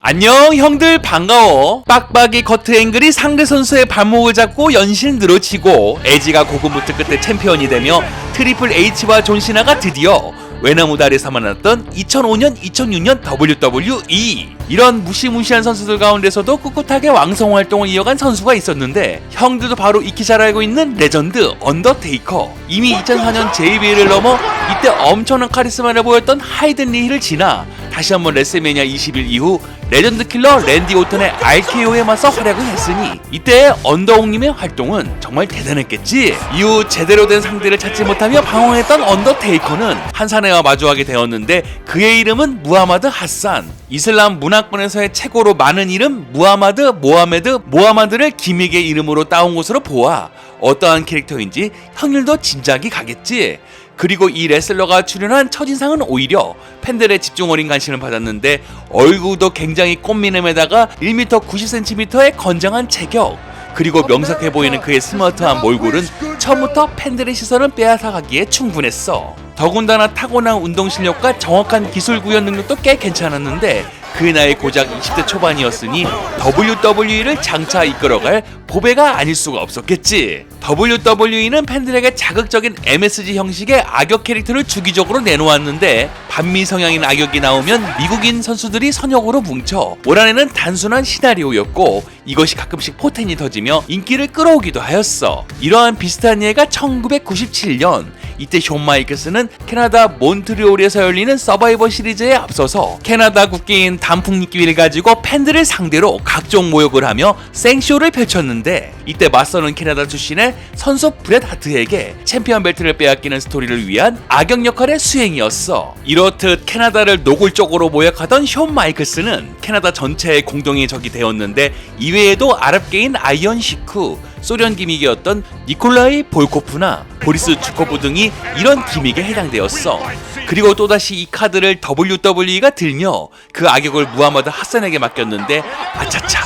안녕 형들 반가워. 빡빡이 커트 앵글이 상대 선수의 발목을 잡고 연신 늘어치고 에지가 고군분투 끝에 챔피언이 되며 트리플 H와 존시나가 드디어 외나무 다리에서 만났던 2005년 2006년 WWE. 이런 무시무시한 선수들 가운데서도 꿋꿋하게 왕성 활동을 이어간 선수가 있었는데 형들도 바로 익히 잘 알고 있는 레전드 언더테이커. 이미 2004년 JBL을 넘어 이때 엄청난 카리스마를 보였던 하이든 리힐을 지나 다시 한번 레슬매니아 20일 이후 레전드 킬러 랜디 오튼의 RKO에 맞서 활약을 했으니 이때 언더홍님의 활동은 정말 대단했겠지. 이후 제대로 된 상대를 찾지 못하며 방황했던 언더테이커는 한 사내와 마주하게 되었는데 그의 이름은 무하마드 하산. 이슬람 문화권에서의 최고로 많은 이름 모하마드를 기믹의 이름으로 따온 것으로 보아 어떠한 캐릭터인지 형들도 짐작이 가겠지. 그리고 이 레슬러가 출연한 첫인상은 오히려 팬들의 집중 어린 관심을 받았는데 얼굴도 굉장히 꽃미남에다가 1m 90cm의 건장한 체격, 그리고 명석해 보이는 그의 스마트한 몰골은 처음부터 팬들의 시선을 빼앗아가기에 충분했어. 더군다나 타고난 운동 실력과 정확한 기술 구현 능력도 꽤 괜찮았는데 그 나이 고작 20대 초반이었으니 WWE를 장차 이끌어갈 보배가 아닐 수가 없었겠지. WWE는 팬들에게 자극적인 MSG 형식의 악역 캐릭터를 주기적으로 내놓았는데 반미 성향인 악역이 나오면 미국인 선수들이 선역으로 뭉쳐 몰아내는 단순한 시나리오였고 이것이 가끔씩 포텐이 터지며 인기를 끌어오기도 하였어. 이러한 비슷한 예가 1997년 이때 숀 마이클스는 캐나다 몬트리올에서 열리는 서바이버 시리즈에 앞서서 캐나다 국기인 단풍잎기를 가지고 팬들을 상대로 각종 모욕을 하며 생쇼를 펼쳤는데 이때 맞서는 캐나다 출신의 선수 브렛 하트에게 챔피언 벨트를 빼앗기는 스토리를 위한 악역 역할의 수행이었어. 이렇듯 캐나다를 노골적으로 모욕하던 숀 마이클스는 캐나다 전체의 공동의 적이 되었는데 이외에도 아랍계인 아이언 시쿠, 소련 기믹이었던 니콜라이 볼코프나 보리스 주코프 등이 이런 기믹에 해당되었어. 그리고 또다시 이 카드를 WWE가 들며 그 악역을 무하마드 하산에게 맡겼는데 아차차,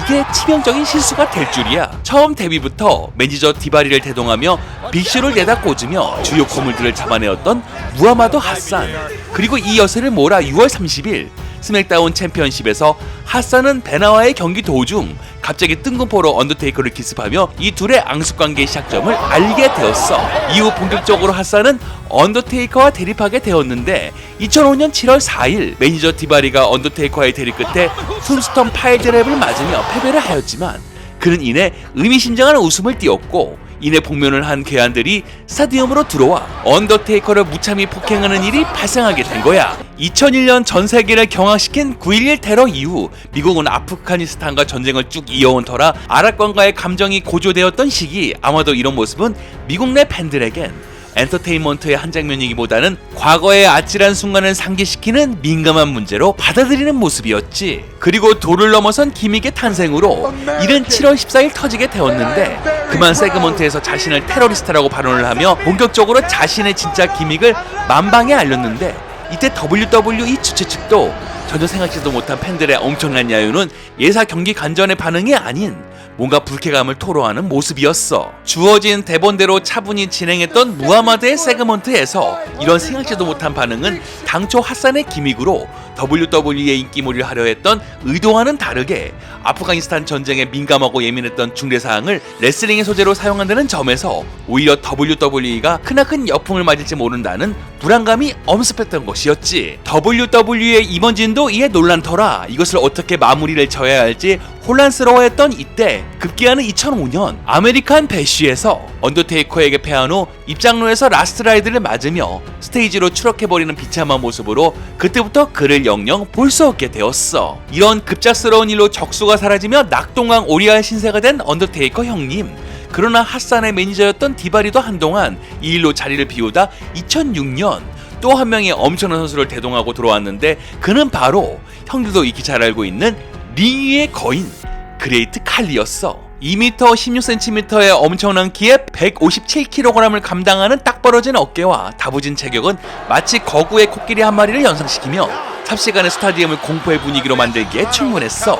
이게 치명적인 실수가 될 줄이야. 처음 데뷔부터 매니저 디바리를 대동하며 빅쇼를 내다 꽂으며 주요 거물들을 잡아내었던 무하마드 하산. 그리고 이 여세를 몰아 6월 30일 스맥다운 챔피언십에서 하산은 베나와의 경기 도중 갑자기 뜬금포로 언더테이커를 기습하며 이 둘의 앙숙관계의 시작점을 알게 되었어. 이후 본격적으로 하산은 언더테이커와 대립하게 되었는데 2005년 7월 4일 매니저 디바리가 언더테이커와의 대립 끝에 툼스톤 파일드랩을 맞으며 패배를 하였지만 그는 이내 의미심장한 웃음을 띄웠고 이내 복면을 한 괴한들이 스타디움으로 들어와 언더테이커를 무참히 폭행하는 일이 발생하게 된 거야. 2001년 전 세계를 경악시킨 9.11 테러 이후 미국은 아프가니스탄과 전쟁을 쭉 이어온 터라 아랍권과의 감정이 고조되었던 시기, 아마도 이런 모습은 미국 내 팬들에겐 엔터테인먼트의 한 장면이기보다는 과거의 아찔한 순간을 상기시키는 민감한 문제로 받아들이는 모습이었지. 그리고 도를 넘어선 기믹의 탄생으로 이른 7월 14일 터지게 되었는데 그만 세그먼트에서 자신을 테러리스트라고 발언을 하며 본격적으로 자신의 진짜 기믹을 만방에 알렸는데 이때 WWE 주최 측도 전혀 생각지도 못한 팬들의 엄청난 야유는 예사 경기 간전의 반응이 아닌 뭔가 불쾌감을 토로하는 모습이었어. 주어진 대본대로 차분히 진행했던 무하마드의 세그먼트에서 이런 생각지도 못한 반응은 당초 하산의 기믹으로 WWE의 인기몰이를 하려 했던 의도와는 다르게 아프가니스탄 전쟁에 민감하고 예민했던 중대사항을 레슬링의 소재로 사용한다는 점에서 오히려 WWE가 크나큰 역풍을 맞을지 모른다는 불안감이 엄습했던 것이었지. WWE의 임원진도 이에 놀란터라 이것을 어떻게 마무리를 져야 할지 혼란스러워했던 이때 급기야는 2005년 아메리칸 배쉬에서 언더테이커에게 패한 후 입장로에서 라스트 라이드를 맞으며 스테이지로 추락해버리는 비참한 모습으로 그때부터 그를 영영 볼 수 없게 되었어. 이런 급작스러운 일로 적수가 사라지며 낙동강 오리알 신세가 된 언더테이커 형님. 그러나 핫산의 매니저였던 디바리도 한동안 이 일로 자리를 비우다 2006년 또 한 명의 엄청난 선수를 대동하고 들어왔는데 그는 바로 형들도 익히 잘 알고 있는 링 위의 거인 그레이트 칼리였어. 2m 16cm의 엄청난 키에 157kg을 감당하는 딱 벌어진 어깨와 다부진 체격은 마치 거구의 코끼리 한 마리를 연상시키며 삽시간에 스타디움을 공포의 분위기로 만들기에 충분했어.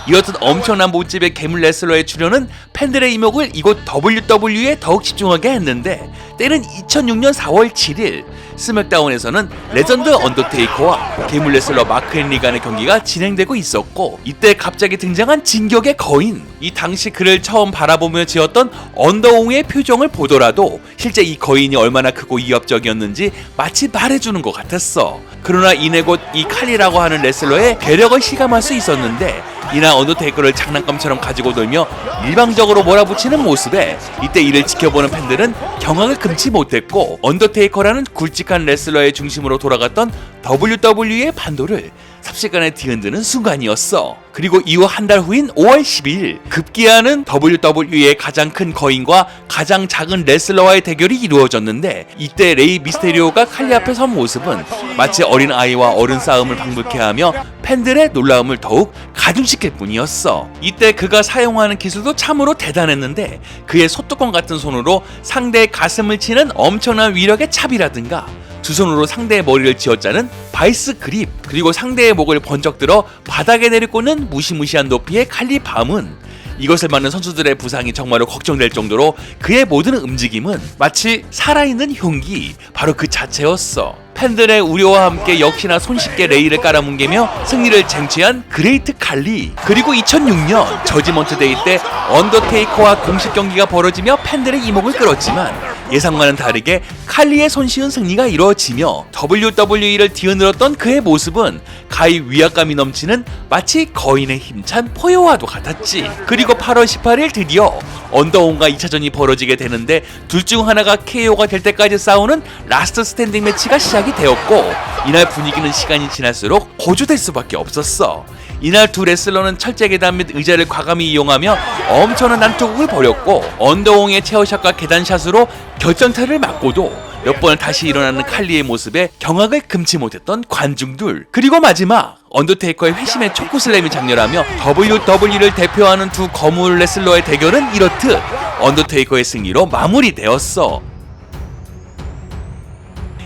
이렇듯 엄청난 몸집의 괴물 레슬러의 출연은 팬들의 이목을 이곳 WWE에 더욱 집중하게 했는데, 때는 2006년 4월 7일 스맥다운에서는 레전드 언더테이커와 괴물 레슬러 마크 헨리 간의 경기가 진행되고 있었고, 이때 갑자기 등장한 진격의 거인, 이 당시 그를 처음 바라보며 지었던 언더옹의 표정을 보더라도 실제 이 거인이 얼마나 크고 위협적이었는지 마치 말해주는 것 같았어. 그러나 이내 곧 이 칼리라고 하는 레슬러의 괴력을 실감할 수 있었는데, 이날 언더테이커를 장난감처럼 가지고 놀며 일방적으로 몰아붙이는 모습에 이때 이를 지켜보는 팬들은 경악을 금치 못했고, 언더테이커라는 굵직한 레슬러의 중심으로 돌아갔던 WWE의 판도를 삽시간에 뒤흔드는 순간이었어. 그리고 이후 한 달 후인 5월 12일 급기야는 WWE의 가장 큰 거인과 가장 작은 레슬러와의 대결이 이루어졌는데, 이때 레이 미스테리오가 칼리 앞에 선 모습은 마치 어린 아이와 어른 싸움을 방불케 하며 팬들의 놀라움을 더욱 가중시킬 뿐이었어. 이때 그가 사용하는 기술도 참으로 대단했는데, 그의 소뚜껑 같은 손으로 상대의 가슴을 치는 엄청난 위력의 찹이라든가, 두 손으로 상대의 머리를 쥐어짜는 바이스 그립, 그리고 상대의 목을 번쩍 들어 바닥에 내리꽂는 무시무시한 높이의 칼리 밤은, 이것을 맞는 선수들의 부상이 정말로 걱정될 정도로 그의 모든 움직임은 마치 살아있는 흉기, 바로 그 자체였어. 팬들의 우려와 함께 역시나 손쉽게 레이를 깔아뭉개며 승리를 쟁취한 그레이트 칼리. 그리고 2006년 저지먼트 데이 때 언더테이커와 공식 경기가 벌어지며 팬들의 이목을 끌었지만, 예상과는 다르게 칼리의 손쉬운 승리가 이루어지며 WWE를 뒤흔들었던 그의 모습은 가히 위압감이 넘치는 마치 거인의 힘찬 포효와도 같았지. 그리고 8월 18일 드디어 언더옹과 2차전이 벌어지게 되는데, 둘 중 하나가 KO가 될 때까지 싸우는 라스트 스탠딩 매치가 시작이 되었고, 이날 분위기는 시간이 지날수록 고조될 수밖에 없었어. 이날 두 레슬러는 철제 계단 및 의자를 과감히 이용하며 엄청난 난투극을 벌였고, 언더옹의 체어샷과 계단샷으로 결정타를 맞고도 몇 번을 다시 일어나는 칼리의 모습에 경악을 금치 못했던 관중들. 그리고 마지막 언더테이커의 회심의 초코슬램이 장렬하며 WWE를 대표하는 두 거물 레슬러의 대결은 이렇듯 언더테이커의 승리로 마무리되었어.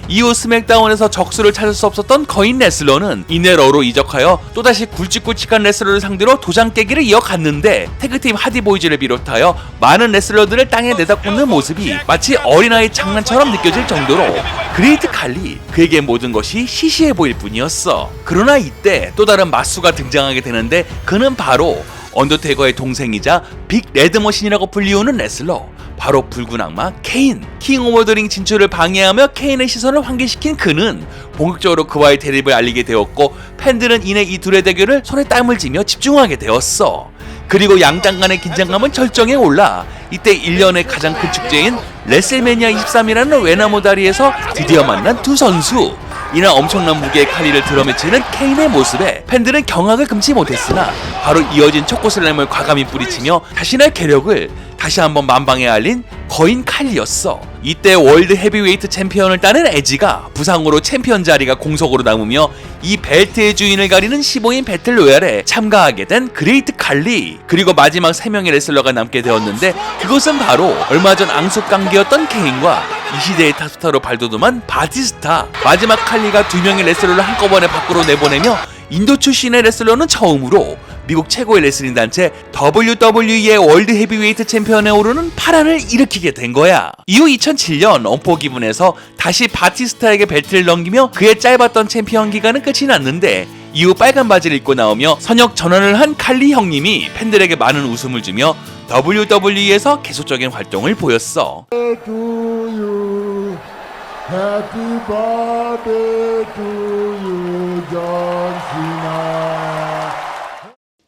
이후 스맥다운에서 적수를 찾을 수 없었던 거인 레슬러는 이내 러로 이적하여 또다시 굵직굵직한 레슬러를 상대로 도장 깨기를 이어갔는데, 태그팀 하디보이즈를 비롯하여 많은 레슬러들을 땅에 내다꽂는 모습이 마치 어린아이 장난처럼 느껴질 정도로 그레이트 칼리, 그에게 모든 것이 시시해 보일 뿐이었어. 그러나 이때 또 다른 맞수가 등장하게 되는데, 그는 바로 언더테이커의 동생이자 빅 레드머신이라고 불리우는 레슬러, 바로 붉은 악마 케인. 킹 오브 더 링 진출을 방해하며 케인의 시선을 환기시킨 그는 본격적으로 그와의 대립을 알리게 되었고, 팬들은 이내 이 둘의 대결을 손에 땀을 쥐며 집중하게 되었어. 그리고 양장 간의 긴장감은 절정에 올라 이때 1년의 가장 큰 축제인 레슬매니아 23이라는 외나무 다리에서 드디어 만난 두 선수. 이날 엄청난 무게의 칼리를 들어매치는 케인의 모습에 팬들은 경악을 금치 못했으나, 바로 이어진 초코슬램을 과감히 뿌리치며 자신의 괴력을 다시 한번 만방에 알린 거인 칼리였어. 이때 월드 헤비웨이트 챔피언을 따는 에지가 부상으로 챔피언 자리가 공석으로 남으며 이 벨트의 주인을 가리는 15인 배틀 로얄에 참가하게 된 그레이트 칼리. 그리고 마지막 3명의 레슬러가 남게 되었는데, 그것은 바로 얼마 전 앙숙강기였던 케인과 이 시대의 탑스타로 발돋움한 바티스타. 마지막 칼리가 2명의 레슬러를 한꺼번에 밖으로 내보내며 인도 출신의 레슬러는 처음으로 미국 최고의 레슬링 단체 WWE의 월드 헤비웨이트 챔피언에 오르는 파란을 일으키게 된 거야. 이후 2007년 언포기분에서 다시 바티스타에게 벨트를 넘기며 그의 짧았던 챔피언 기간은 끝이 났는데, 이후 빨간 바지를 입고 나오며 선역 전환을 한 칼리 형님이 팬들에게 많은 웃음을 주며 WWE에서 계속적인 활동을 보였어. Happy birthday to you, John Cena.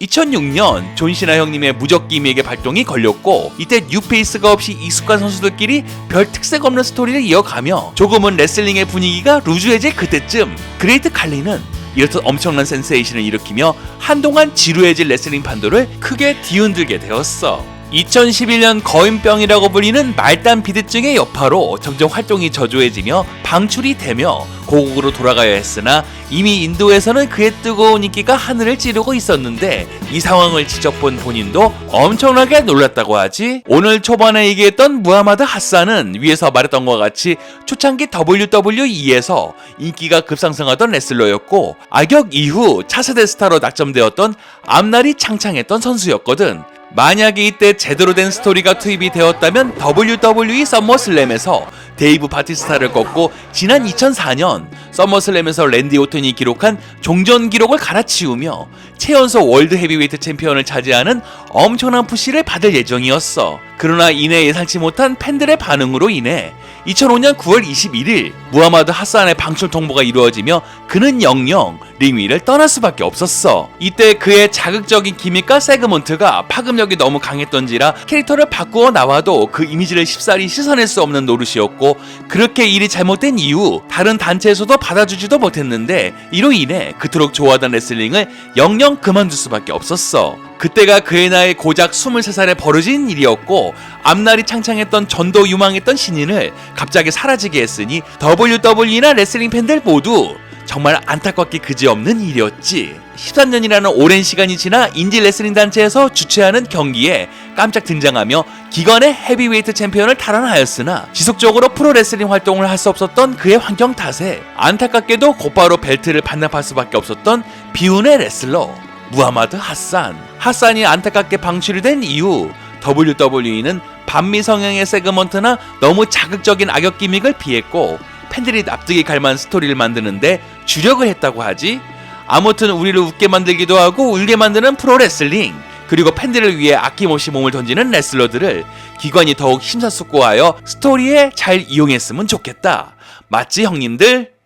2006년 존 시나 형님의 무적기미에게 발동이 걸렸고, 이때 뉴페이스가 없이 익숙한 선수들끼리 별 특색 없는 스토리를 이어가며 조금은 레슬링의 분위기가 루즈해질 그때쯤 그레이트 칼리는 이렇듯 엄청난 센세이션을 일으키며 한동안 지루해질 레슬링 판도를 크게 뒤흔들게 되었어. 2011년 거인병이라고 불리는 말단 비대증의 여파로 점점 활동이 저조해지며 방출이 되며 고국으로 돌아가야 했으나 이미 인도에서는 그의 뜨거운 인기가 하늘을 찌르고 있었는데 이 상황을 직접 본 본인도 엄청나게 놀랐다고 하지. 오늘 초반에 얘기했던 무하마드 하산은 위에서 말했던 것과 같이 초창기 WWE에서 인기가 급상승하던 레슬러였고 악역 이후 차세대 스타로 낙점되었던 앞날이 창창했던 선수였거든. 만약에 이때 제대로 된 스토리가 투입이 되었다면 WWE 서머슬램에서 데이브 바티스타를 꺾고 지난 2004년 서머슬램에서 랜디 오튼이 기록한 종전 기록을 갈아치우며 최연소 월드 헤비웨이트 챔피언을 차지하는 엄청난 푸시를 받을 예정이었어. 그러나 이내 예상치 못한 팬들의 반응으로 인해 2005년 9월 21일 무하마드 하산의 방출 통보가 이루어지며 그는 영영 링 위를 떠날 수밖에 없었어. 이때 그의 자극적인 기믹과 세그먼트가 파급력이 너무 강했던지라 캐릭터를 바꾸어 나와도 그 이미지를 쉽사리 씻어낼 수 없는 노릇이었고, 그렇게 일이 잘못된 이후 다른 단체에서도 받아주지도 못했는데 이로 인해 그토록 좋아하던 레슬링을 영영 그만둘 수밖에 없었어. 그때가 그의 나이 고작 23살에 벌어진 일이었고 앞날이 창창했던 전도 유망했던 신인을 갑자기 사라지게 했으니 WWE나 레슬링 팬들 모두 정말 안타깝게 그지없는 일이었지. 13년이라는 오랜 시간이 지나 인디 레슬링 단체에서 주최하는 경기에 깜짝 등장하며 기관의 헤비웨이트 챔피언을 탈환하였으나 지속적으로 프로레슬링 활동을 할 수 없었던 그의 환경 탓에 안타깝게도 곧바로 벨트를 반납할 수밖에 없었던 비운의 레슬러 무하마드 하산. 하산이 안타깝게 방출이 된 이후 WWE는 반미 성향의 세그먼트나 너무 자극적인 악역 기믹을 피했고 팬들이 납득이 갈만한 스토리를 만드는데 주력을 했다고 하지. 아무튼 우리를 웃게 만들기도 하고 울게 만드는 프로레슬링, 그리고 팬들을 위해 아낌없이 몸을 던지는 레슬러들을 기관이 더욱 심사숙고하여 스토리에 잘 이용했으면 좋겠다. 맞지 형님들?